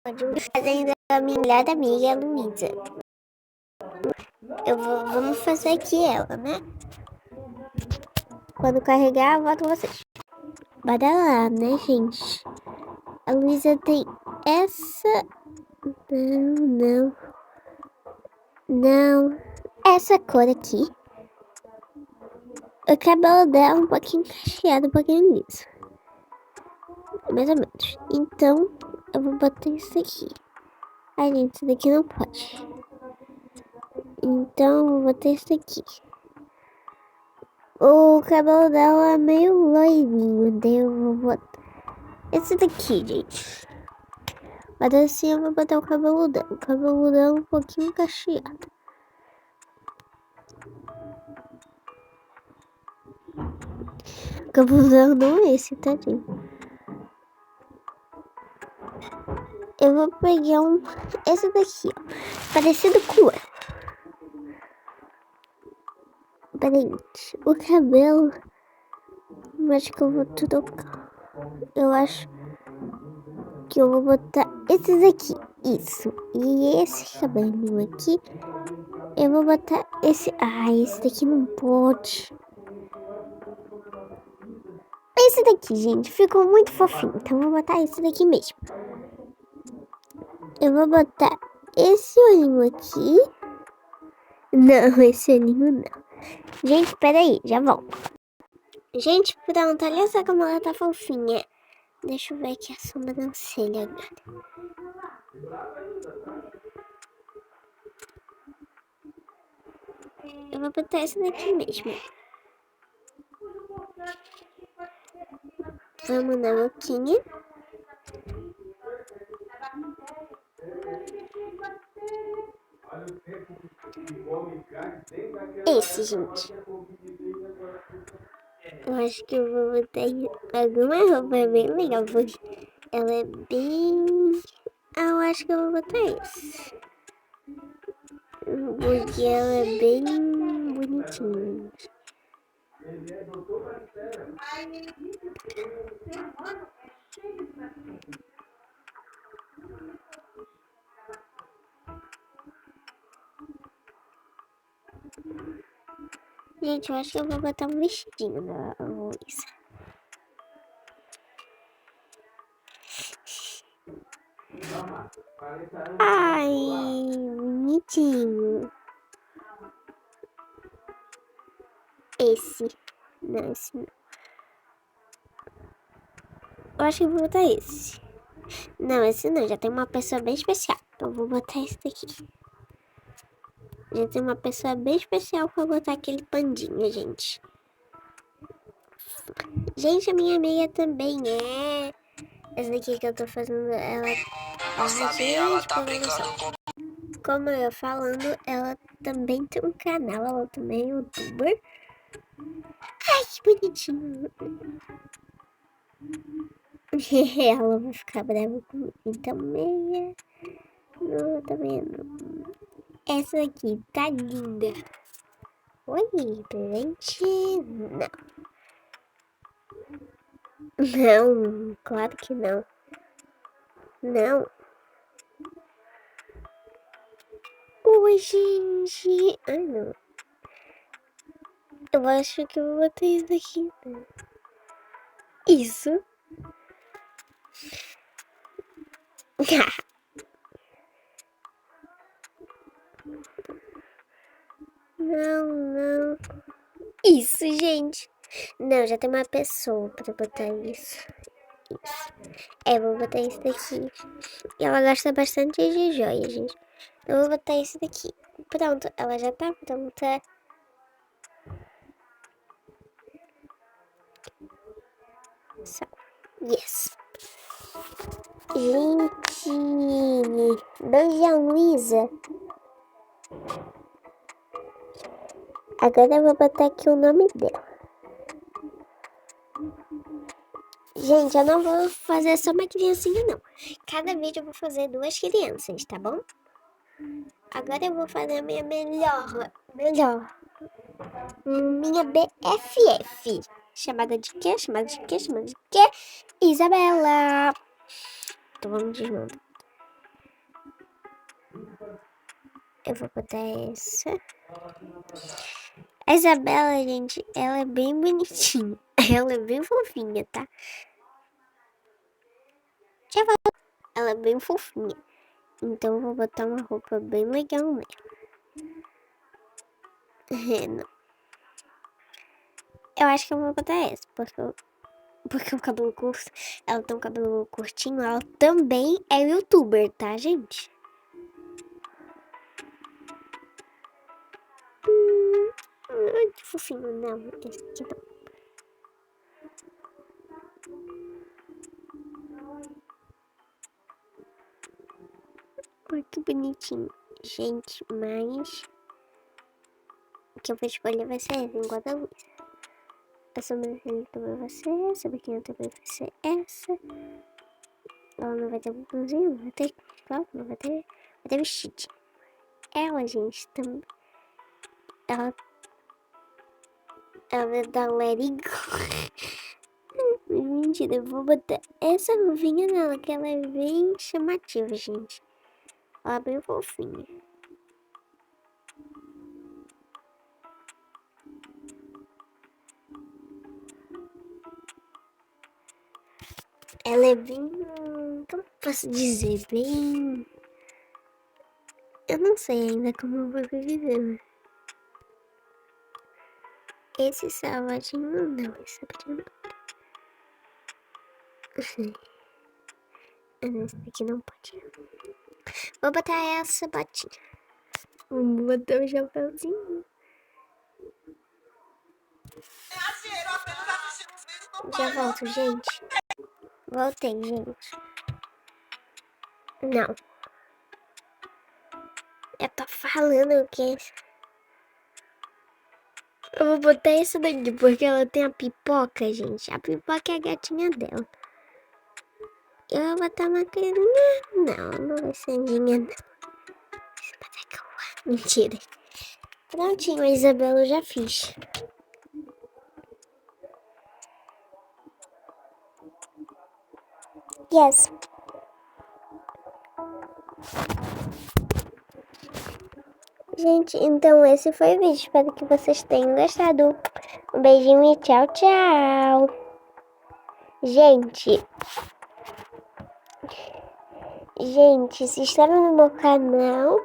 Fazendo a minha melhor amiga, Luísa. Vamos fazer aqui ela, né? Quando carregar, eu volto com vocês. Bora lá, né, gente? A Luísa tem essa... Não. Essa cor aqui. O cabelo dela é um pouquinho cacheado, um pouquinho liso. Mais ou menos. Então, eu vou botar isso aqui. Ai, gente, isso daqui não pode. Então, eu vou botar isso aqui. O cabelo dela é meio loirinho. Daí eu vou botar esse daqui, gente. Mas assim eu vou botar o cabelo dela. O cabelo dela é um pouquinho cacheado. O cabelo dela não é esse, tadinho. Eu vou pegar esse daqui, ó. Parecido com ela. Peraí, o cabelo... Eu acho que eu vou trocar. Eu acho que eu vou botar esses aqui. Isso. E esse cabelinho aqui, eu vou botar esse... Ah, esse daqui não pode. Esse daqui, gente, ficou muito fofinho. Então eu vou botar esse daqui mesmo. Eu vou botar esse olhinho aqui. Não, esse olhinho não. Gente, peraí, já volto. Gente, pronto, olha só como ela tá fofinha. Deixa eu ver aqui a sobrancelha agora. Eu vou botar esse daqui mesmo. Vamos na boquinha. Esse, gente. Eu acho que eu vou botar alguma roupa bem legal, porque ela é bem... Ah, eu acho que eu vou botar esse. Porque ela é bem bonitinha. Gente, eu acho que eu vou botar um vestidinho na Luísa. Ai, bonitinho. Esse. Não, esse não. Eu acho que eu vou botar esse. Não, esse não. Já tem uma pessoa bem especial. Então eu vou botar esse daqui. Já tem uma pessoa bem especial pra botar aquele pandinha, gente. Gente, a minha amiga também é. Essa daqui que eu tô fazendo, ela... ela tá brincando com... Como eu falando, ela também tem um canal, ela também é youtuber. Ai, que bonitinho. Ela vai ficar brava comigo. Então, meia... Não, também não. Essa aqui tá linda. Oi, presente? Não. Não, claro que não. Não. Oi, gente. Ai, não. Eu acho que eu vou botar isso aqui. Isso. Não. Isso, gente. Não, já tem uma pessoa pra botar isso. É, vou botar esse daqui. E ela gosta bastante de joia, gente. Eu vou botar esse daqui. Pronto, ela já tá pronta. Só. Yes. Gente, beijão, Luísa. Agora eu vou botar aqui o nome dela. Gente, eu não vou fazer só uma criancinha, não. Cada vídeo eu vou fazer 2 crianças, tá bom? Agora eu vou fazer a minha melhor. Minha BFF. Chamada de quê? Isabela. Então vamos de novo. Eu vou botar essa. A Isabela, gente, ela é bem bonitinha. Ela é bem fofinha, tá? Já vou. Ela é bem fofinha. Então eu vou botar uma roupa bem legal nela. Não. Eu acho que eu vou botar essa, porque o cabelo curto, ela tem um cabelo curtinho, ela também é youtuber, tá, gente? Ai, que fofinho, não, esse aqui não. Ai, que bonitinho. Gente, mas o que eu vou escolher vai ser essa, igual da Luísa. A sobrancelha também vai ser essa, a biquinha também vai ser essa. Ela não vai ter botãozinho, não vai ter, claro, não vai ter vestido. Ela, gente, também, ela é da Let It Go. Mentira, eu vou botar essa luvinha nela, que ela é bem chamativa, gente. Ela é bem fofinha. Ela é bem, como posso dizer, bem... Eu não sei ainda como eu vou dizer. Esse salvadinho não, esse salvadinho não. Esse daqui não pode. Vou botar essa botinha. Vou botar o chapéuzinho. Já volto, gente. Voltei, gente. Não. Eu tô falando que... Eu vou botar essa daqui porque ela tem a pipoca, gente. A pipoca é a gatinha dela. Eu vou botar uma carinha. Não, não vai ser andinha, não. Mentira. Prontinho, a Isabela eu já fiz. Yes. Gente, então esse foi o vídeo. Espero que vocês tenham gostado. Um beijinho e tchau, tchau. Gente, se inscreva no meu canal.